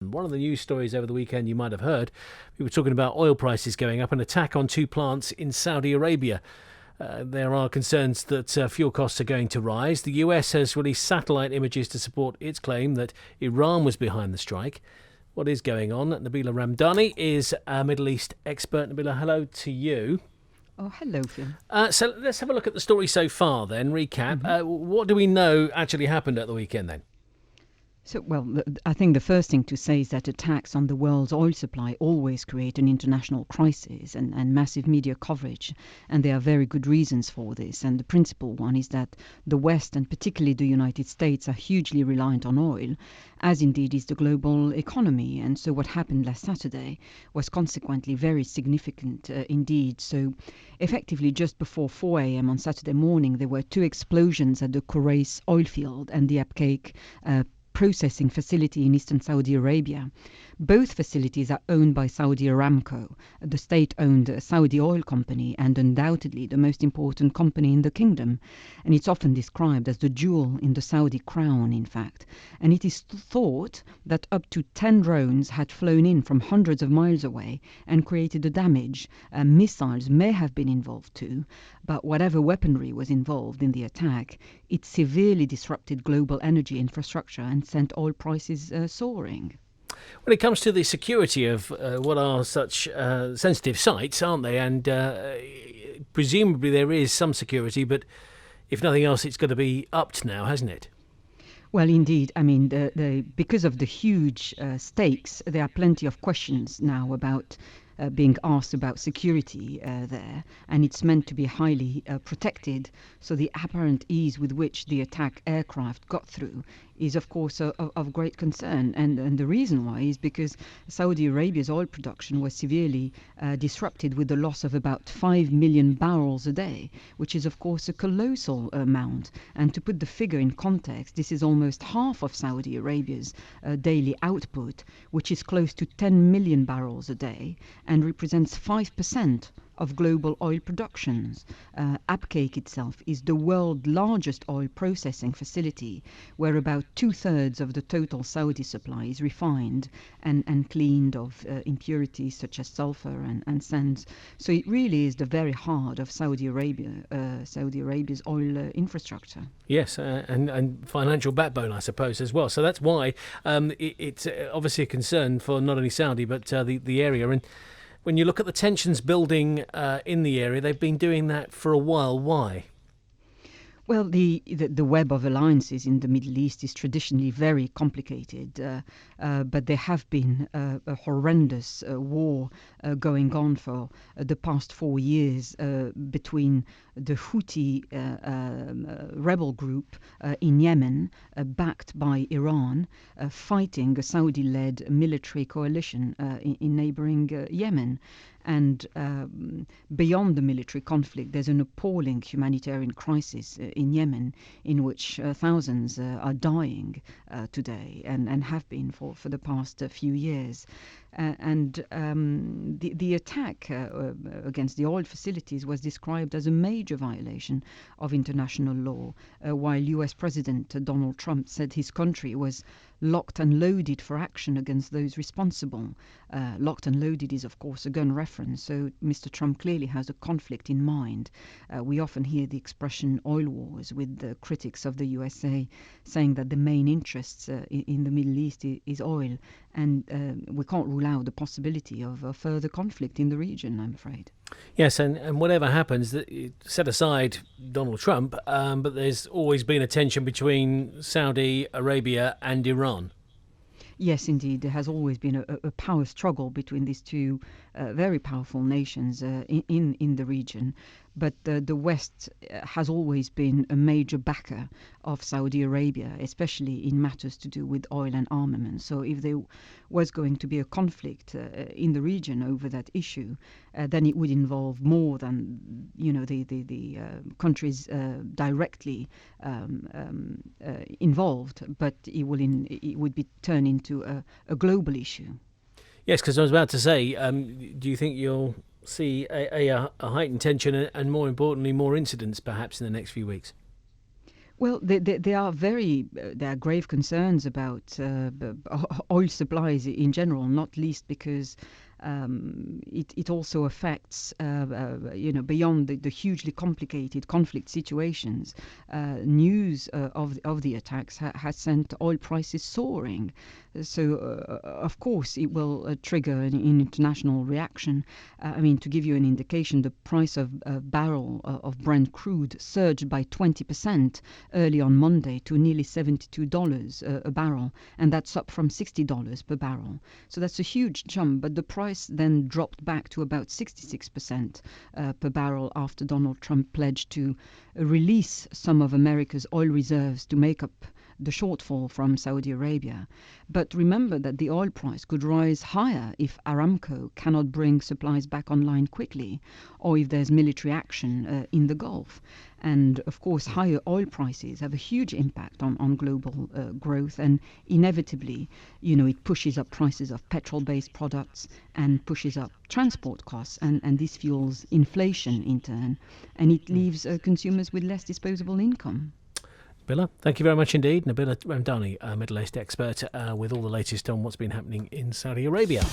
Iran. One of the news stories over the weekend you might have heard, we were talking about oil prices going up, an attack on 2 plants in Saudi Arabia. There are concerns that fuel costs are going to rise. The US has released satellite images to support its claim that Iran was behind the strike. What is going on? Nabila Ramdani is a Middle East expert. Nabila, hello to you. Oh, hello, Phil. So let's have a look at the story so far then, recap. What do we know actually happened at the weekend then? So, I think the first thing to say is that attacks on the world's oil supply always create an international crisis and massive media coverage, and there are very good reasons for this. And the principal one is that the West, and particularly the United States, are hugely reliant on oil, as indeed is the global economy. And so what happened last Saturday was consequently very significant indeed. So effectively, just before 4 a.m. on Saturday morning, there were 2 explosions at the Khurais oil field and the Abqaiq processing facility in eastern Saudi Arabia. Both facilities are owned by Saudi Aramco, the state-owned Saudi oil company, and undoubtedly the most important company in the kingdom. And it's often described as the jewel in the Saudi crown, in fact. And it is thought that up to 10 drones had flown in from hundreds of miles away and created the damage. Missiles may have been involved too, but whatever weaponry was involved in the attack, it severely disrupted global energy infrastructure and sent oil prices soaring. When it comes to the security of what are such sensitive sites, aren't they? And presumably there is some security, but if nothing else, it's got to be upped now, hasn't it? Well, indeed. I mean, because of the huge stakes, there are plenty of questions now about being asked about security there, and it's meant to be highly protected. So the apparent ease with which the attack aircraft got through is, of course, of great concern. And the reason why is because Saudi Arabia's oil production was severely disrupted with the loss of about 5 million barrels a day, which is, of course, a colossal amount. And to put the figure in context, this is almost half of Saudi Arabia's daily output, which is close to 10 million barrels a day and represents 5% of global oil productions. Abqaiq itself is the world's largest oil processing facility, where about 2/3 of the total Saudi supply is refined and cleaned of impurities such as sulfur and sands. So it really is the very heart of Saudi Arabia's oil infrastructure. Yes, and financial backbone, I suppose, as well. So that's why it's obviously a concern for not only Saudi but the area. And when you look at the tensions building in the area, they've been doing that for a while. Why? Well, the web of alliances in the Middle East is traditionally very complicated, but there have been a horrendous war going on for the past 4 years between the Houthi rebel group in Yemen, backed by Iran, fighting a Saudi-led military coalition in neighboring Yemen. And beyond the military conflict, there's an appalling humanitarian crisis in Yemen in which thousands are dying today and have been for the past few years. The attack against the oil facilities was described as a major violation of international law, while US President Donald Trump said his country was locked and loaded for action against those responsible. Locked and loaded is, of course, a gun reference, so Mr. Trump clearly has a conflict in mind. We often hear the expression oil wars, with the critics of the USA saying that the main interests in the Middle East is oil, and we can't rule out the possibility of a further conflict in the region, I'm afraid. Yes, and whatever happens, set aside Donald Trump, but there's always been a tension between Saudi Arabia and Iran. Yes, indeed. There has always been a power struggle between these two very powerful nations in the region. But the West has always been a major backer of Saudi Arabia, especially in matters to do with oil and armaments. So if there was going to be a conflict in the region over that issue, then it would involve more than the countries directly involved, but it would be turned into a global issue. Yes, because I was about to say, do you think you'll see a heightened tension and, more importantly, more incidents perhaps in the next few weeks? Well, there are grave concerns about oil supplies in general, not least because it also affects, beyond the hugely complicated conflict situations. News of the attacks has sent oil prices soaring. So, of course, it will trigger an international reaction. To give you an indication, the price of a barrel of Brent crude surged by 20% early on Monday to nearly $72 a barrel, and that's up from $60 per barrel. So that's a huge jump, but the price then dropped back to about 66% per barrel after Donald Trump pledged to release some of America's oil reserves to make up the shortfall from Saudi Arabia. But remember that the oil price could rise higher if Aramco cannot bring supplies back online quickly, or if there's military action in the Gulf. And of course, higher oil prices have a huge impact on global growth, and inevitably, it pushes up prices of petrol-based products and pushes up transport costs, and this fuels inflation in turn, and it leaves consumers with less disposable income. Nabila, thank you very much indeed. Nabila Ramdani, a Middle East expert, with all the latest on what's been happening in Saudi Arabia.